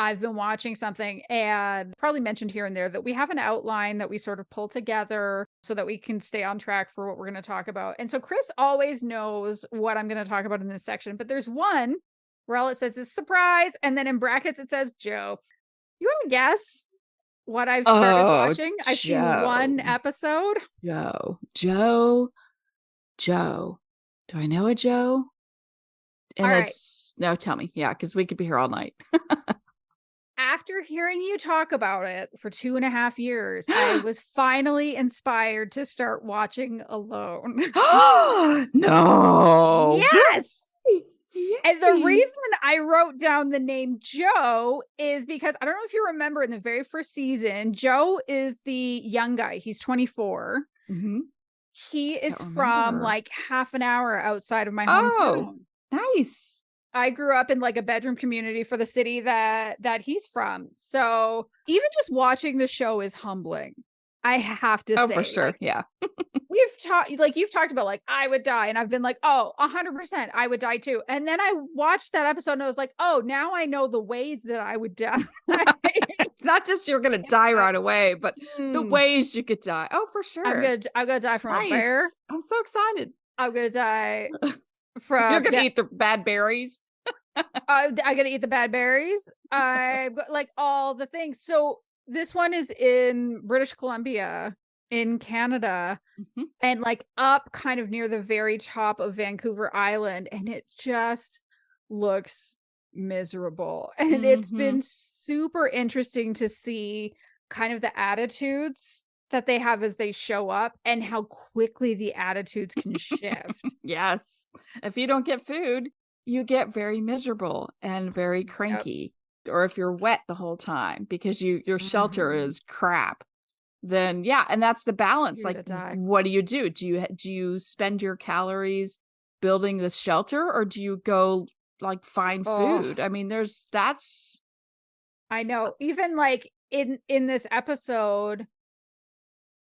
I've been watching something and probably mentioned here and there that we have an outline that we sort of pull together so that we can stay on track for what we're going to talk about. And so Kris always knows what I'm going to talk about in this section, but there's one where all it says is surprise. And then in brackets, it says Joe. You want to guess what I've started Oh, watching? I've seen Joe. one episode. Joe. Do I know a Joe? All And right. no, tell me. Yeah, because we could be here all night. After hearing you talk about it for 2.5 years, I was finally inspired to start watching alone. No. Yes. And the Yay. reason I wrote down the name Joe is because I don't know if you remember in the very first season, Joe is the young guy. He's 24. Mm-hmm. He is Don't from remember. like half an hour outside of my Oh, hometown. nice. I grew up in like a bedroom community for the city that he's from. So even just watching the show is humbling. I have to Oh, for say, sure. like, Yeah. we've talked, like, you've talked about, like, I would die. And I've been like, oh, 100%, I would die too. And then I watched that episode and I was like, oh, now I know the ways that I would die. It's not just you're going to die right away, but the Mm, ways you could die. Oh, for sure. I'm gonna die from a bear. Nice. I'm so excited. I'm gonna die You're from, going to yeah, eat the bad berries. I'm gonna eat the bad berries. I like all the things. So this one is in British Columbia in Canada Mhm. and like up kind of near the very top of Vancouver Island. And it just looks miserable. And it's Mhm. been super interesting to see kind of the attitudes that they have as they show up and how quickly the attitudes can shift. Yes. If you don't get food, you get very miserable and very Yep. cranky. Or if you're wet the whole time because your shelter Mhm. is crap, then yeah, and that's the balance. You're Like, gonna die. what do? Do you spend your calories building this shelter, or do you go like find food? Oh, I mean, there's that's I know. Even like in this episode,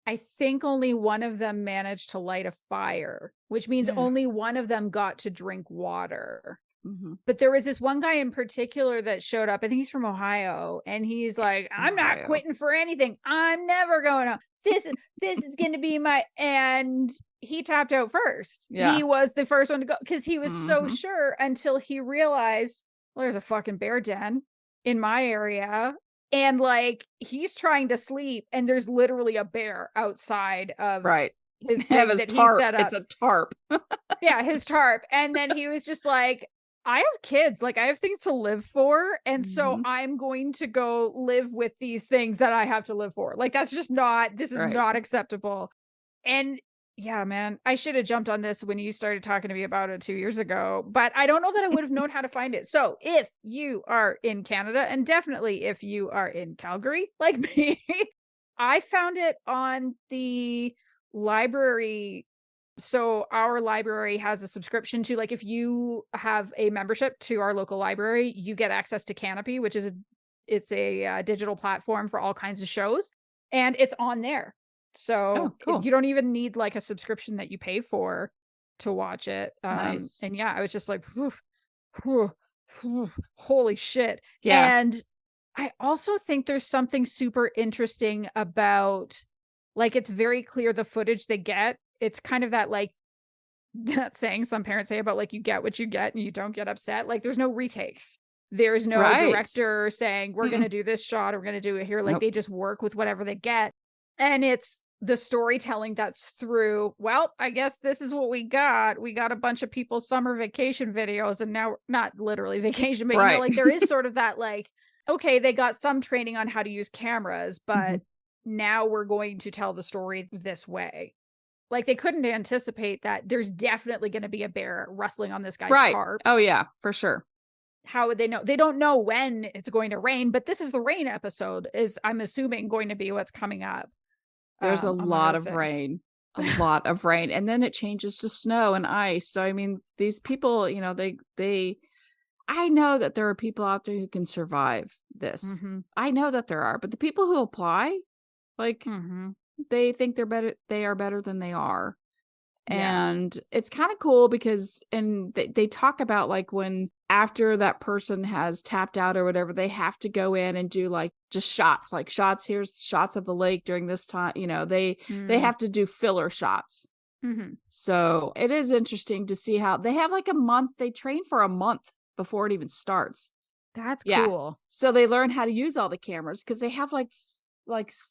I think only one of them managed to light a fire, which means yeah. only one of them got to drink water. Hmm. But there was this one guy in particular that showed up. I think he's from Ohio, and he's like, "I'm not Ohio. quitting for anything. I'm never going to. This is going to be my." And he tapped out first. Yeah. He was the first one to go because he was so Hmm. sure until he realized, well, there's a fucking bear den in my area, and like he's trying to sleep, and there's literally a bear outside of Right. his Have thing his that he tarp. set It's up. a tarp. Yeah, his tarp. And then he was just like, I have kids, like I have things to live for. And so Hmm. I'm going to go live with these things that I have to live for. Like, that's just not, this is Right. not acceptable. And yeah, man, I should have jumped on this when you started talking to me about it 2 years ago, but I don't know that I would have known how to find it. So if you are in Canada, and definitely if you are in Calgary, like me, I found it on the library. So our library has a subscription to, like, if you have a membership to our local library, you get access to Canopy, which is a digital platform for all kinds of shows, and it's on there. Oh, So you cool. don't even need like a subscription that you pay for to watch it. Nice. And yeah, I was just like, whew, whew, whew, holy shit. Yeah. And I also think there's something super interesting about, like, it's very clear the footage they get. It's kind of that, like, that saying some parents say about, like, you get what you get and you don't get upset. Like, there's no retakes. There's no Right. director saying, we're going to Mm-mm. do this shot, or we're going to do it here. Like, Nope. they just work with whatever they get. And it's the storytelling that's through, well, I guess this is what we got. We got a bunch of people's summer vacation videos, and now, not literally vacation, but, Right. like, there is sort of that, like, okay, they got some training on how to use cameras, Mhm. but now we're going to tell the story this way. Like, they couldn't anticipate that there's definitely gonna be a bear rustling on this guy's Right. tarp. Oh, yeah, for sure. How would they know? They don't know when it's going to rain, but this is the rain episode, is, I'm assuming, going to be what's coming up, There's a among lot other of things. rain, a lot of rain, and then it changes to snow and ice. So, I mean, these people, they I know that there are people out there who can survive this. Mhm, I know that there are, but the people who apply, like, mhm. they think they are better than they are. Yeah. And it's kind of cool because and they talk about like when after that person has tapped out or whatever, they have to go in and do like just shots, like shots. Here's shots of the lake during this time. They Mm, have to do filler shots. mhm. So it is interesting to see how they have like a month. They train for a month before it even starts. That's Yeah. cool. So they learn how to use all the cameras because they have like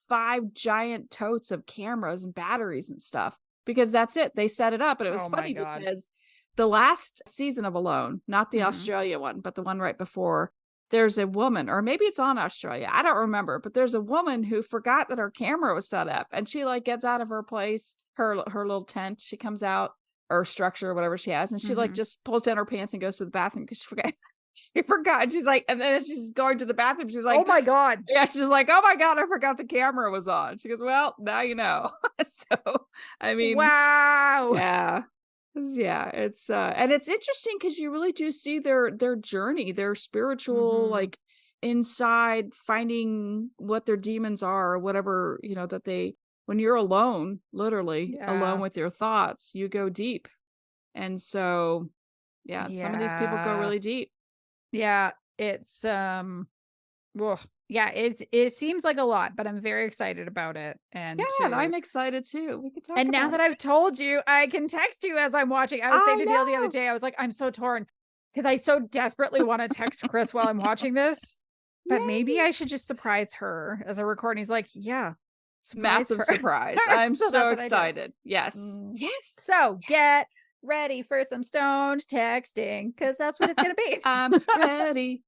5 giant totes of cameras and batteries and stuff because that's it. They set it up. And it was Oh my funny god. because the last season of Alone, not the Mhm. Australia one, but the one right before, there's a woman, or maybe it's on Australia. I don't remember, but there's a woman who forgot that her camera was set up and she like gets out of her place, her little tent. She comes out or structure or whatever she has, and she like Mhm. just pulls down her pants and goes to the bathroom because she forgot. She forgot. She's like, and then as she's going to the bathroom, she's Oh like, my god. yeah, she's like, oh my God, I forgot the camera was on. She goes, well, now you know. So, I mean, Wow. yeah. Yeah, it's and it's interesting because you really do see their journey, their spiritual, Mhm. like inside finding what their demons are or whatever, that they when you're alone, literally alone Yeah. with your thoughts, you go deep. And so, yeah, some of these people go Yeah. really deep. Yeah. It's well, yeah, it seems like a lot, but I'm very excited about it. Yeah, And and to I'm excited too. We could talk and now about that it. I've told you, I can text you as I'm watching. I was saying I to Neil the other know. day, I was like, I'm so torn because I so desperately want to text Chris while I'm watching this, but maybe Yay! I should just surprise her as a recording. He's like, yeah, surprise Massive her. surprise. I'm So that's so what I did. excited. Yes. Mm. Yes. So Yes. get ready for some stoned texting because that's what it's going to be. I'm ready.